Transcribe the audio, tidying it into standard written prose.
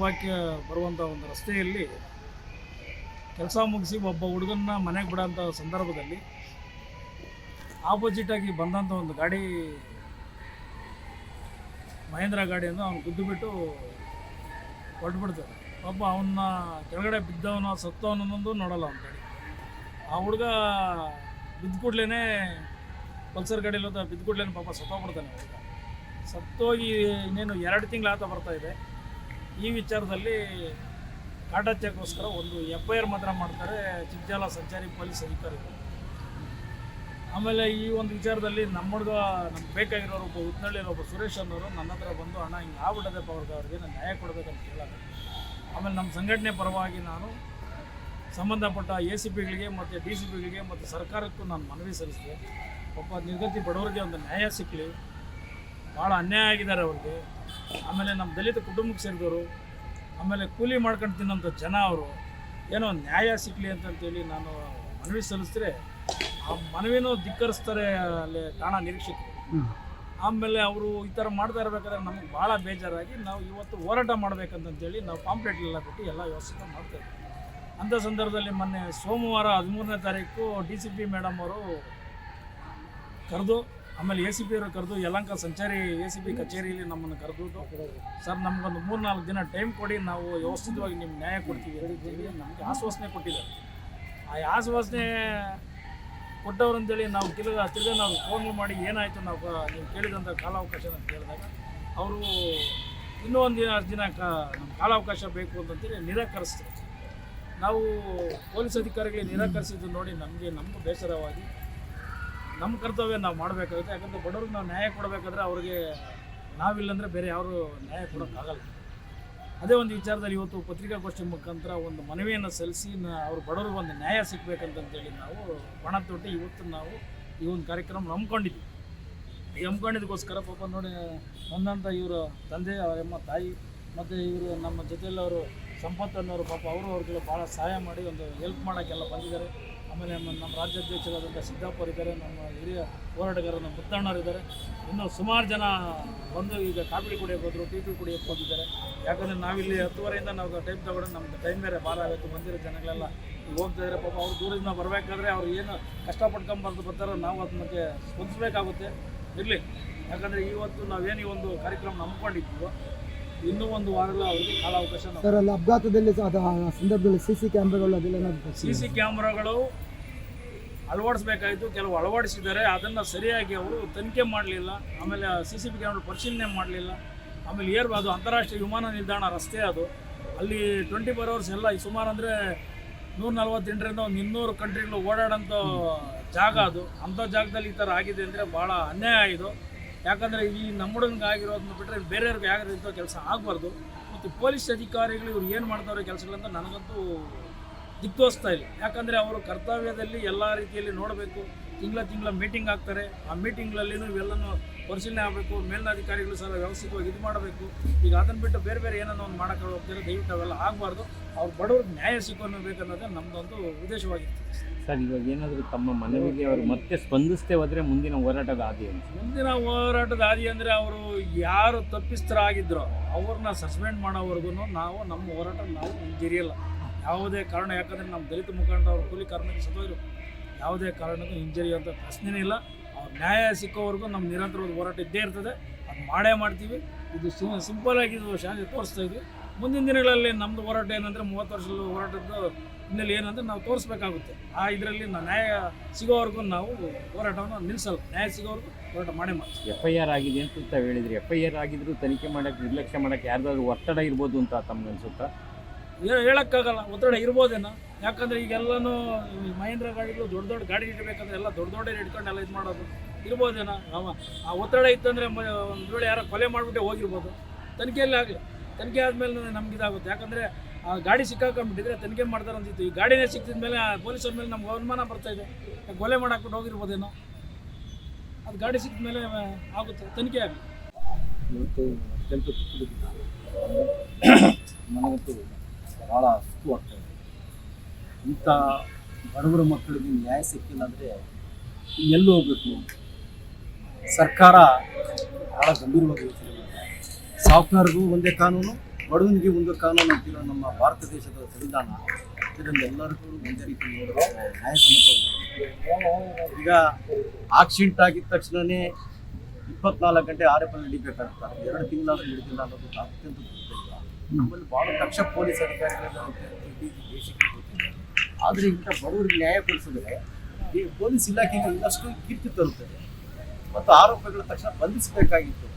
ಭಾಗಕ್ಕೆ ಬರುವಂಥ ಒಂದು ರಸ್ತೆಯಲ್ಲಿ ಕೆಲಸ ಮುಗಿಸಿ ಒಬ್ಬ ಹುಡುಗನ್ನ ಮನೆಗೆ ಬಿಡೋಂಥ ಸಂದರ್ಭದಲ್ಲಿ ಆಪೋಸಿಟಾಗಿ ಬಂದಂಥ ಒಂದು ಗಾಡಿ, ಮಹೇಂದ್ರ ಗಾಡಿಯನ್ನು ಅವ್ನು ಗುದ್ದುಬಿಟ್ಟು ಹೊರಟ್ಬಿಡ್ತಾರೆ. ಪಾಪ ಅವನ್ನ ಕೆಳಗಡೆ ಬಿದ್ದವನು ಸತ್ತವನನ್ನೊಂದು ನೋಡಲ್ಲ ಅವ್ನ ಗಾಡಿ. ಆ ಹುಡುಗ ಬಿದ್ದ ಕೂಡ್ಲೇ ಪಲ್ಸರ್ ಗಾಡಿಯಲ್ಲಿ ಬಿದ್ದ ಕೂಡ್ಲೇ ಪಾಪ ಸತ್ತೋಗ್ಬಿಡ್ತಾನೆ. ಹುಡುಗ ಸತ್ತೋಗಿ ಇನ್ನೇನು 2 ತಿಂಗಳು ಬರ್ತಾಯಿದೆ. ಈ ವಿಚಾರದಲ್ಲಿ ಕಾಟಾಚಾರಕ್ಕೋಸ್ಕರ ಒಂದು FIR ಮಾತ್ರ ಮಾಡ್ತಾರೆ ಚಿಕ್ಕಜಾಲ ಸಂಚಾರಿ ಪೊಲೀಸ್ ಅಧಿಕಾರಿಗಳು. ಆಮೇಲೆ ಈ ಒಂದು ವಿಚಾರದಲ್ಲಿ ನಮ್ಮ ಹುಡುಗ ನಮ್ಗೆ ಬೇಕಾಗಿರೋರು ಒಬ್ಬ ಉತ್ನಳ್ಳಿರೋ ಒಬ್ಬ ಸುರೇಶ್ ಅನ್ನೋರು ನನ್ನ ಹತ್ರ ಬಂದು, ಅಣ್ಣ ಹಿಂಗೆ ಆಗ್ಬಿಟ್ಟದಪ್ಪ ಅವ್ರಿಗೆ ನಾನು ನ್ಯಾಯ ಕೊಡಬೇಕಂತ ಕೇಳೋದು. ಆಮೇಲೆ ನಮ್ಮ ಸಂಘಟನೆ ಪರವಾಗಿ ನಾನು ಸಂಬಂಧಪಟ್ಟ ACPಗಳಿಗೆ ಮತ್ತು DCPಗಳಿಗೆ ಮತ್ತು ಸರ್ಕಾರಕ್ಕೂ ನಾನು ಮನವಿ ಸಲ್ಲಿಸಿದೆ. ಒಬ್ಬ ನಿರ್ಗತಿ ಬಡವರಿಗೆ ಒಂದು ನ್ಯಾಯ ಸಿಕ್ಕಲಿ, ಭಾಳ ಅನ್ಯಾಯ ಆಗಿದ್ದಾರೆ ಅವ್ರಿಗೆ. ಆಮೇಲೆ ನಮ್ಮ ದಲಿತ ಕುಟುಂಬಕ್ಕೆ ಸೇರಿದವರು, ಆಮೇಲೆ ಕೂಲಿ ಮಾಡ್ಕೊಂಡು ತಿನ್ನೋಂಥ ಜನ ಅವರು, ಏನೋ ನ್ಯಾಯ ಸಿಕ್ಕಲಿ ಅಂತಂತೇಳಿ ನಾನು ಮನವಿ ಸಲ್ಲಿಸಿದ್ರೆ ಆ ಮನವಿನೂ ಧಿಕ್ಕರಿಸ್ತಾರೆ ಅಲ್ಲಿ ಠಾಣಾ ನಿರೀಕ್ಷಕರು. ಆಮೇಲೆ ಅವರು ಈ ಥರ ಮಾಡ್ತಾ ಇರಬೇಕಾದ್ರೆ ನಮಗೆ ಭಾಳ ಬೇಜಾರಾಗಿ ನಾವು ಇವತ್ತು ಹೋರಾಟ ಮಾಡಬೇಕಂತಂತೇಳಿ ನಾವು ಪಾಂಪ್ಲೆಟ್ ಎಲ್ಲ ಬಿಟ್ಟು ಎಲ್ಲ ವ್ಯವಸ್ಥೆ ಮಾಡ್ತಾಯಿದ್ವಿ. ಅಂಥ ಸಂದರ್ಭದಲ್ಲಿ ಮೊನ್ನೆ ಸೋಮವಾರ 13ನೇ ತಾರೀಕು DCP ಮೇಡಮ್ ಅವರು ಕರೆದು, ಆಮೇಲೆ ACP ಅವರು ಕರೆದು, ಯಲಹಂಕ ಸಂಚಾರಿ ACP ಕಚೇರಿಯಲ್ಲಿ ನಮ್ಮನ್ನು ಕರೆದು, ಸರ್ ನಮಗೊಂದು 3-4 ದಿನ ಟೈಮ್ ಕೊಡಿ, ನಾವು ವ್ಯವಸ್ಥಿತವಾಗಿ ನಿಮ್ಮ ನ್ಯಾಯ ಕೊಡ್ತೀವಿ ಅಂತೇಳಿ ನಮಗೆ ಆಶ್ವಾಸನೆ ಕೊಟ್ಟಿದ್ದಾರೆ. ಆ ಆಶ್ವಾಸನೆ ಕೊಟ್ಟವ್ರಂತೇಳಿ ನಾವು ತಿರ್ಗಿ ನಾವು ಫೋನ್ ಮಾಡಿ ಏನಾಯಿತು, ನಾವು ನೀವು ಕೇಳಿದಂಥ ಕಾಲಾವಕಾಶ ಅಂತ ಕೇಳಿದಾಗ ಅವರು ಇನ್ನೂ ಒಂದು ದಿನ ನಮ್ಮ ಕಾಲಾವಕಾಶ ಬೇಕು ಅಂತಂತೇಳಿ ನಿರಾಕರಿಸ್ತಾರೆ. ನಾವು ಪೊಲೀಸ್ ಅಧಿಕಾರಿಗಳಿಗೆ ನಿರಾಕರಿಸಿದ್ದು ನೋಡಿ ನಮಗೂ ಬೇಸರವಾಗಿ ನಮ್ಮ ಕರ್ತವ್ಯ ನಾವು ಮಾಡಬೇಕಾಗುತ್ತೆ. ಯಾಕಂದರೆ ಬಡವ್ರಿಗೆ ನಾವು ನ್ಯಾಯ ಕೊಡಬೇಕಾದ್ರೆ ಅವ್ರಿಗೆ ನಾವಿಲ್ಲಂದರೆ ಬೇರೆ ಯಾರು ನ್ಯಾಯ ಕೊಡೋಕ್ಕಾಗಲ್ಲ. ಅದೇ ಒಂದು ವಿಚಾರದಲ್ಲಿ ಇವತ್ತು ಪತ್ರಿಕಾಗೋಷ್ಠಿ ಮುಖಾಂತರ ಒಂದು ಮನವಿಯನ್ನು ಸಲ್ಲಿಸಿ ಅವ್ರು ಬಡವ್ರಿಗೆ ಒಂದು ನ್ಯಾಯ ಸಿಗಬೇಕಂತಂತೇಳಿ ನಾವು ಪಣ ತೊಟ್ಟು ಇವತ್ತು ನಾವು ಈ ಒಂದು ಕಾರ್ಯಕ್ರಮ ಹಮ್ಮಿಕೊಂಡಿದ್ವಿ. ಈ ಹಮ್ಮಿಕೊಂಡಿದ್ದಕ್ಕೋಸ್ಕರ ಪಾಪ ನೋಡಿ ನನ್ನಂಥ ಇವರ ತಂದೆ, ಅವರಮ್ಮ ತಾಯಿ ಮತ್ತು ಇವರು ನಮ್ಮ ಜೊತೆಯಲ್ಲವರು ಸಂಪತ್ ಅನ್ನೋರು, ಪಾಪ ಅವ್ರಿಗೆಲ್ಲ ಭಾಳ ಸಹಾಯ ಮಾಡಿ ಒಂದು ಹೆಲ್ಪ್ ಮಾಡೋಕ್ಕೆಲ್ಲ ಬಂದಿದ್ದಾರೆ. ಆಮೇಲೆ ನಮ್ಮ ರಾಜ್ಯಾಧ್ಯಕ್ಷರಾದಂಥ ಸಿದ್ದಪ್ಪ ಇದ್ದಾರೆ, ನಮ್ಮ ಹಿರಿಯ ಹೋರಾಟಗಾರರು ನಮ್ಮ ಮುತ್ತಣ್ಣವರಿದ್ದಾರೆ. ಇನ್ನೂ ಸುಮಾರು ಜನ ಬಂದು ಈಗ ಕಾಫಿ ಕುಡಿಯೋಕೆ ಹೋದರು, ಟೀ ಕುಡಿಯೋಕೆ ಹೋಗಿದ್ದಾರೆ. ಯಾಕಂದರೆ ನಾವಿಲ್ಲಿ 10:30 ನಾವು ಟೈಮ್ ತೊಗೊಂಡು ನಮ್ಗೆ ಟೈಮ್ ಬೇರೆ ಭಾಳ ಆಗುತ್ತೆ. ಬಂದಿರೋ ಜನಗಳೆಲ್ಲ ಈಗ ಹೋಗ್ತಾಯಿದ್ದಾರೆ. ಪಾಪ ಅವ್ರು ದೂರದಿಂದ ಬರಬೇಕಾದ್ರೆ ಅವ್ರು ಏನು ಕಷ್ಟಪಟ್ಕೊಂಬರ್ದು ಬರ್ತಾರೋ ನಾವು ಅದಕ್ಕೆ ಸ್ಪಂದಿಸಬೇಕಾಗುತ್ತೆ. ಇರಲಿ, ಯಾಕಂದರೆ ಇವತ್ತು ನಾವೇನು ಈ ಒಂದು ಕಾರ್ಯಕ್ರಮ ನಂಬ್ಕೊಂಡಿದ್ದೀವೋ ಇನ್ನೂ ಒಂದು ವಾರಗಳ ಅವರಿಗೆ ಕಾಲಾವಕಾಶ. ಸರ್, ಅಲ್ಲಿ ಅಪಘಾತದಲ್ಲಿ ಸಂದರ್ಭದಲ್ಲಿ CC ಕ್ಯಾಮ್ರಾಗಳು ಅದೆಲ್ಲ CC ಕ್ಯಾಮ್ರಾಗಳು ಅಳವಡಿಸ್ಬೇಕಾಯಿತು, ಕೆಲವು ಅಳವಡಿಸಿದ್ದಾರೆ. ಅದನ್ನು ಸರಿಯಾಗಿ ಅವರು ತನಿಖೆ ಮಾಡಲಿಲ್ಲ. ಆಮೇಲೆ CCTV ಕ್ಯಾಮ್ರಾ ಪರಿಶೀಲನೆ ಮಾಡಲಿಲ್ಲ. ಆಮೇಲೆ ಅದು ಅಂತಾರಾಷ್ಟ್ರೀಯ ವಿಮಾನ ನಿಲ್ದಾಣ ರಸ್ತೆ, ಅದು ಅಲ್ಲಿ 24 hours ಎಲ್ಲ ಸುಮಾರು ಅಂದರೆ 148ರಿಂದ 200 ಕಂಟ್ರಿಗಳು ಓಡಾಡೋಂಥ ಜಾಗ ಅದು. ಅಂಥ ಜಾಗದಲ್ಲಿ ಈ ಥರ ಆಗಿದೆ ಅಂದರೆ ಭಾಳ ಅನ್ಯಾಯ ಇದು. ಯಾಕಂದರೆ ಈ ನಮ್ಮ ಹುಡುಗನಿಗೆ ಆಗಿರೋದನ್ನ ಬಿಟ್ಟರೆ ಬೇರೆಯವ್ರಿಗೆ ಆಗಿರೋ ಕೆಲಸ ಆಗಬಾರ್ದು. ಮತ್ತು ಪೊಲೀಸ್ ಅಧಿಕಾರಿಗಳು ಇವ್ರು ಏನು ಮಾಡ್ತಾವ್ರೆ ಕೆಲಸಗಳಂತ ನನಗಂತೂ ದಿಕ್ತೋಸ್ತಾ ಇಲ್ಲ. ಯಾಕಂದರೆ ಅವರು ಕರ್ತವ್ಯದಲ್ಲಿ ಎಲ್ಲ ರೀತಿಯಲ್ಲಿ ನೋಡಬೇಕು. ತಿಂಗಳ ಮೀಟಿಂಗ್ ಆಗ್ತಾರೆ. ಆ ಮೀಟಿಂಗ್ನಲ್ಲಿನೂ ಇವೆಲ್ಲನೂ ಪರಿಶೀಲನೆ ಆಗಬೇಕು. ಮೇಲಿನ ಅಧಿಕಾರಿಗಳು ಸಹ ವ್ಯವಸ್ಥಿತವಾಗಿ ಇದು ಮಾಡಬೇಕು. ಈಗ ಅದನ್ನು ಬಿಟ್ಟು ಬೇರೆ ಏನನ್ನೋ ಒಂದು ಮಾಡೋಕ್ಕೆ ಹೋಗ್ತಾರೆ. ದಯವಿಟ್ಟು ಅವೆಲ್ಲ ಆಗಬಾರ್ದು. ಅವ್ರು ಬಡವ್ರಿಗೆ ನ್ಯಾಯ ಸಿಕ್ಕೋಬೇಕನ್ನೋದೇ ನಮ್ಮದೊಂದು ಉದ್ದೇಶವಾಗಿರ್ತದೆ. ಸರ್, ಇವಾಗ ಏನಾದರೂ ತಮ್ಮ ಮನವಿಗೆ ಅವರು ಮತ್ತೆ ಸ್ಪಂದಿಸ್ತೇ ಹೋದರೆ ಮುಂದಿನ ಹೋರಾಟದ ಹಾದಿ ಅಂದರೆ ಅವರು ಯಾರು ತಪ್ಪಿಸ್ತರಾಗಿದ್ದರೋ ಅವ್ರನ್ನ ಸಸ್ಪೆಂಡ್ ಮಾಡೋವರೆಗೂ ನಾವು ನಮ್ಮ ಹೋರಾಟ ನಾವು ಹಿಂಜರಿಯಲ್ಲ ಯಾವುದೇ ಕಾರಣ. ಯಾಕಂದರೆ ನಮ್ಮ ದಲಿತ ಮುಖಂಡ ಅವರು ಕೂಲಿ ಕಾರ್ಮಿಕ ಸತ್ತೋದ್ರು, ಯಾವುದೇ ಕಾರಣಕ್ಕೂ ಹಿಂಜರಿಯುವಂಥ ಪ್ರಶ್ನೆನೇ ಇಲ್ಲ. ಅವ್ರು ನ್ಯಾಯ ಸಿಕ್ಕೋವರೆಗೂ ನಮ್ಮ ನಿರಂತರವಾದ ಹೋರಾಟ ಇದ್ದೇ ಇರ್ತದೆ. ಅದು ಮಾಡೇ ಮಾಡ್ತೀವಿ. ಇದು ಸಿಂಪಲ್ಲಾಗಿ ಇದು ಶಾಲೆ ತೋರಿಸ್ತಾ ಇದ್ವಿ. ಮುಂದಿನ ದಿನಗಳಲ್ಲಿ ನಮ್ಮದು ಹೋರಾಟ ಏನಂದರೆ 30 ವರ್ಷದ ಹೋರಾಟದ ಹಿನ್ನೆಲೆ ಏನಂದರೆ ನಾವು ತೋರಿಸ್ಬೇಕಾಗುತ್ತೆ. ಆ ಇದರಲ್ಲಿ ನ್ಯಾಯ ಸಿಗೋವರೆಗೂ ನಾವು ಹೋರಾಟವನ್ನು ನಿಲ್ಲಿಸಲ್ಲ. ನ್ಯಾಯ ಸಿಗೋವರೆಗೂ ಹೋರಾಟ ಮಾಡೇ ಮಾಡ್ತೀವಿ. FIR ಆಗಿದೆ ಅಂತ ತಾವು ಹೇಳಿದ್ರಿ. FIR ಆಗಿದ್ರು ತನಿಖೆ ಮಾಡೋಕ್ಕೆ ನಿರ್ಲಕ್ಷ್ಯ ಮಾಡೋಕ್ಕೆ ಯಾರ್ದಾದ್ರು ಒತ್ತಡ ಇರ್ಬೋದು ಅಂತ ತಮ್ಗೆ ಅನಿಸುತ್ತಾ? ಹೇಳೋಕ್ಕಾಗಲ್ಲ, ಒತ್ತಡ ಇರ್ಬೋದೇನೋ. ಯಾಕಂದರೆ ಈಗೆಲ್ಲನೂ ಮಹೇಂದ್ರ ಗಾಡಿಗಳು ದೊಡ್ಡ ಗಾಡಿ ಇಡಬೇಕಂದ್ರೆ ಎಲ್ಲ ದೊಡ್ಡ ಹಿಡ್ಕೊಂಡು ಎಲ್ಲ ಇದು ಮಾಡೋದು ಇರ್ಬೋದೇನೋ. ಆ ಒತ್ತಡ ಇತ್ತಂದರೆ ಒಂದು ವೇಳೆ ಯಾರೋ ಕೊಲೆ ಮಾಡಿಬಿಟ್ಟೆ ಹೋಗಿರ್ಬೋದು. ತನಿಖೆಯಲ್ಲಿ ಆಗಲಿ, ತನಿಖೆ ಆದಮೇಲೆ ನಮಗಿದಾಗುತ್ತೆ. ಯಾಕಂದರೆ ಆ ಗಾಡಿ ಸಿಕ್ಕಾಕೊಂಡ್ಬಿಟ್ಟಿದ್ರೆ ತನಿಖೆ ಮಾಡ್ತಾರೆ ಅಂತಿತ್ತು. ಈ ಗಾಡಿನೇ ಸಿಕ್ಕಿದ ಮೇಲೆ ಪೊಲೀಸರ ಮೇಲೆ ನಮ್ಗೆ ಅನುಮಾನ ಬರ್ತಾಯಿದೆ. ಕೊಲೆ ಮಾಡಾಕ್ಬಿಟ್ಟು ಹೋಗಿರ್ಬೋದೇನೋ. ಅದು ಗಾಡಿ ಸಿಕ್ಕಿದ ಮೇಲೆ ಆಗುತ್ತೆ, ತನಿಖೆ ಆಗಲಿ. ನನಗಂತೂ ಭಾಳ ಸುತ್ತು ಆಗ್ತಾಯಿದೆ. ಇಂಥ ಬಡವರ ಮಕ್ಕಳಿಗೆ ನ್ಯಾಯ ಸಿಕ್ಕಿಲ್ಲ ಅಂದರೆ ಎಲ್ಲೂ ಹೋಗಬೇಕು. ಸರ್ಕಾರ ಭಾಳ ಗಂಭೀರವಾಗಿ ಯೋಚನೆ ಮಾಡಿದೆ. ಸಾಹುಕಾರರಿಗೂ ಒಂದೇ ಕಾನೂನು, ಬಡವನಿಗೆ ಒಂದು ಕಾನೂನು ಅಂತಿರೋ ನಮ್ಮ ಭಾರತ ದೇಶದ ಸಂವಿಧಾನ ಇದರಿಂದ ಎಲ್ಲರಿಗೂ ಒಂದೇ ರೀತಿ ನೋಡಿದ್ರೆ ನ್ಯಾಯಸಮ್ಮತವಾಗಿ ಈಗ ಆಕ್ಸಿಡೆಂಟ್ ಆಗಿದ ತಕ್ಷಣವೇ 24 ಗಂಟೆ ಆರೋಪಲ್ಲಿ ನಡಿಬೇಕಾಗ್ತದೆ, 2 ತಿಂಗಳಾದ್ರೂ ಹಿಡಿದಿಲ್ಲ ಅನ್ನೋದು ಅತ್ಯಂತ ಗೊತ್ತಿಲ್ಲ. ನಮ್ಮಲ್ಲಿ ಭಾಳ ದಕ್ಷ ಪೊಲೀಸ್ ಅಧಿಕಾರಿಗಳಿದ್ದಾರೆ ದೇಶಕ್ಕೆ ಗೊತ್ತಿದೆ. ಆದರೆ ಇಂಥ ಬಡವರಿಗೆ ನ್ಯಾಯ ಕೊಡಿಸಿದ್ರೆ ಈ ಪೊಲೀಸ್ ಇಲಾಖೆಗೆ ಇನ್ನಷ್ಟು ಕೀರ್ತಿ ತರುತ್ತದೆ ಮತ್ತು ಆರೋಪಗಳ ತಕ್ಷಣ ಬಂಧಿಸಬೇಕಾಗಿತ್ತು.